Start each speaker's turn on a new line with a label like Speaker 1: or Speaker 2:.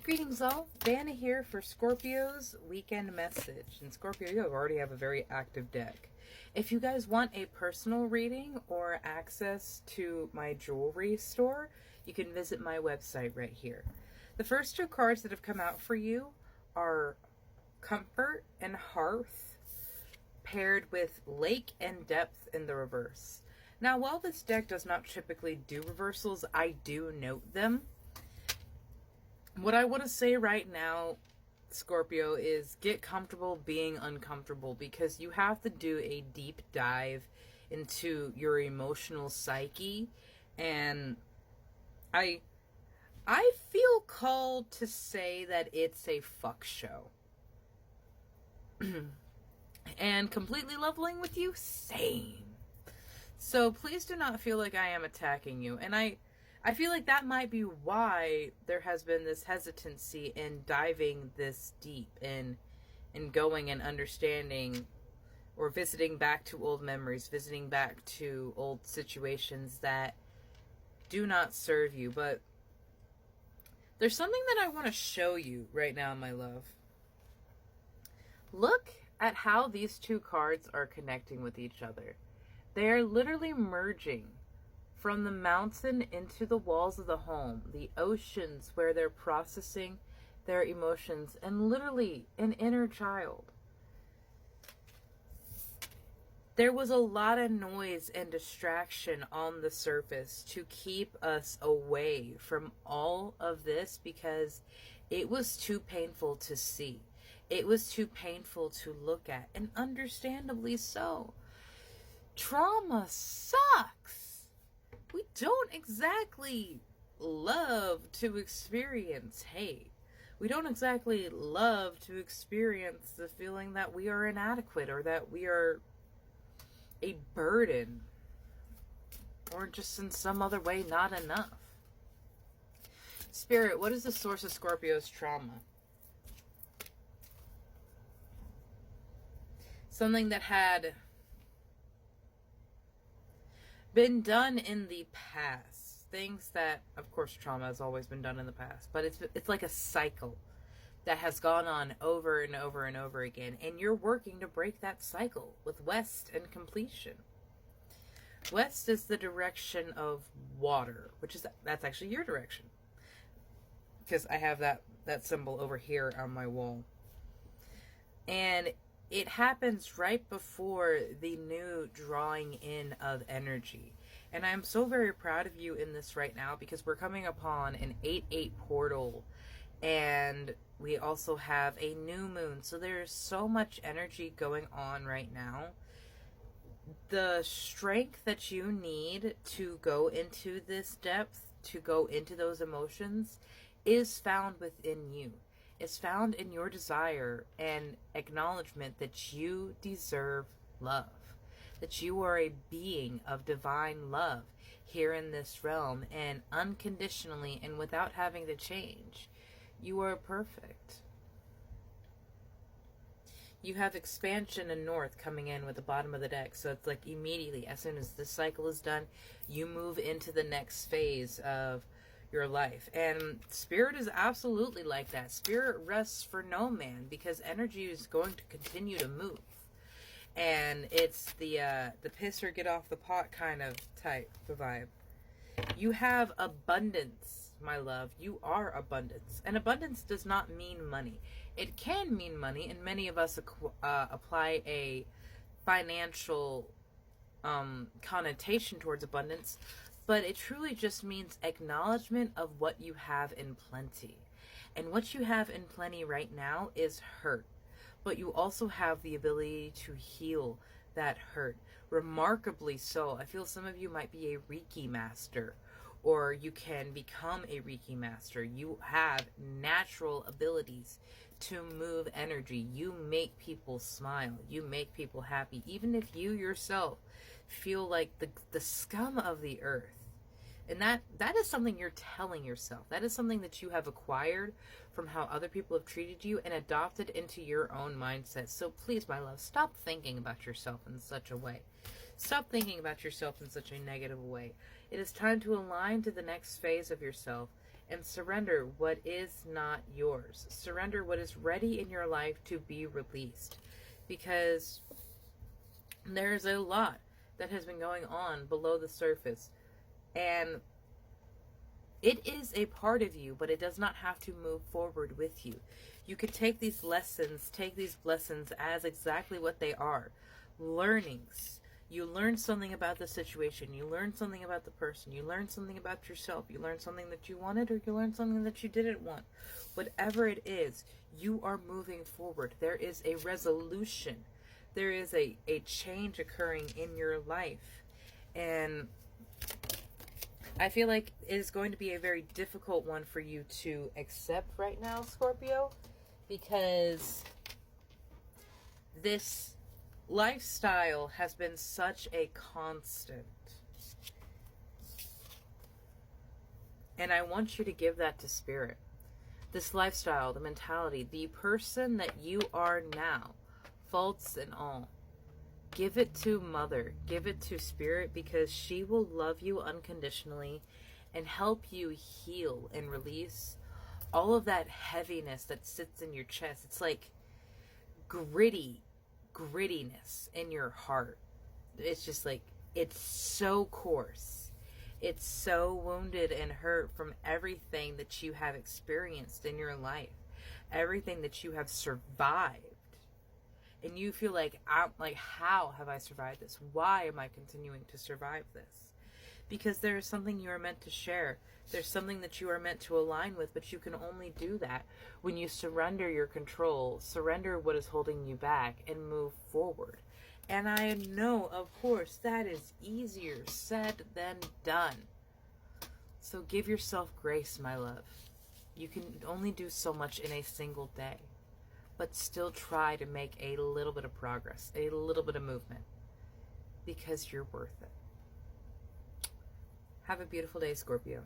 Speaker 1: Greetings all, Vanna here for Scorpio's weekend message. And Scorpio, you already have a very active deck. If you guys want a personal reading or access to my jewelry store, you can visit my website right here. The first two cards that have come out for you are Comfort and Hearth, paired with Lake and Depth in the reverse. Now, while this deck does not typically do reversals, I do note them. What I want to say right now, Scorpio, is get comfortable being uncomfortable, because you have to do a deep dive into your emotional psyche. And I feel called to say that it's a fuck show. And completely leveling with you? Same. So please do not feel like I am attacking you. And I feel like that might be why there has been this hesitancy in diving this deep and going and understanding or visiting back to old memories, visiting back to old situations that do not serve you. But there's something that I want to show you right now, my love. Look at how these two cards are connecting with each other. They are literally merging from the mountain into the walls of the home, the oceans where they're processing their emotions, and literally an inner child. There was a lot of noise and distraction on the surface to keep us away from all of this, because it was too painful to see. It was too painful to look at, and understandably so. Trauma sucks. We don't exactly love to experience hate. We don't exactly love to experience the feeling that we are inadequate, or that we are a burden, or just in some other way not enough. Spirit, what is the source of Scorpio's trauma? Something that had been done in the past. Things that, of course, trauma has always been done in the past, but it's like a cycle that has gone on over and over and over again, and you're working to break that cycle with West and completion. West is the direction of water, that's actually your direction, because I have that symbol over here on my wall. And it happens right before the new drawing in of energy. And I'm so very proud of you in this right now, because we're coming upon an 8/8 portal. And we also have a new moon. So there's so much energy going on right now. The strength that you need to go into this depth, to go into those emotions, is found within you. Is found in your desire and acknowledgement that you deserve love, that you are a being of divine love here in this realm, and unconditionally and without having to change. You are perfect. You have expansion and north coming in with the bottom of the deck, so it's like immediately, as soon as this cycle is done, you move into the next phase of your life. And Spirit is absolutely like that. Spirit rests for no man, because energy is going to continue to move. And it's the piss or get off the pot kind of type of vibe. You have abundance, my love. You are abundance. And abundance does not mean money. It can mean money, and many of us apply a financial connotation towards abundance. But it truly just means acknowledgement of what you have in plenty. And what you have in plenty right now is hurt. But you also have the ability to heal that hurt. Remarkably so. I feel some of you might be a Reiki master, or you can become a Reiki master. You have natural abilities to move energy. You make people smile. You make people happy. Even if you yourself feel like the scum of the earth. And that is something you're telling yourself. That is something that you have acquired from how other people have treated you and adopted into your own mindset. So please, my love, stop thinking about yourself in such a way. Stop thinking about yourself in such a negative way. It is time to align to the next phase of yourself and surrender what is not yours. Surrender what is ready in your life to be released. Because there's a lot that has been going on below the surface. And it is a part of you, but it does not have to move forward with you. You could take these lessons, take these lessons as exactly what they are. Learnings. You learn something about the situation. You learn something about the person. You learn something about yourself. You learn something that you wanted, or you learn something that you didn't want. Whatever it is, you are moving forward. There is a resolution. There is a change occurring in your life. And I feel like it is going to be a very difficult one for you to accept right now, Scorpio, because this lifestyle has been such a constant. And I want you to give that to Spirit. This lifestyle, the mentality, the person that you are now, faults and all. Give it to Mother. Give it to Spirit, because she will love you unconditionally and help you heal and release all of that heaviness that sits in your chest. It's like grittiness in your heart. It's just like, it's so coarse. It's so wounded and hurt from everything that you have experienced in your life. Everything that you have survived. And you feel like, how have I survived this? Why am I continuing to survive this? Because there is something you are meant to share. There's something that you are meant to align with, but you can only do that when you surrender your control, surrender what is holding you back, and move forward. And I know, of course, that is easier said than done. So give yourself grace, my love. You can only do so much in a single day, but still try to make a little bit of progress, a little bit of movement, because you're worth it. Have a beautiful day, Scorpio.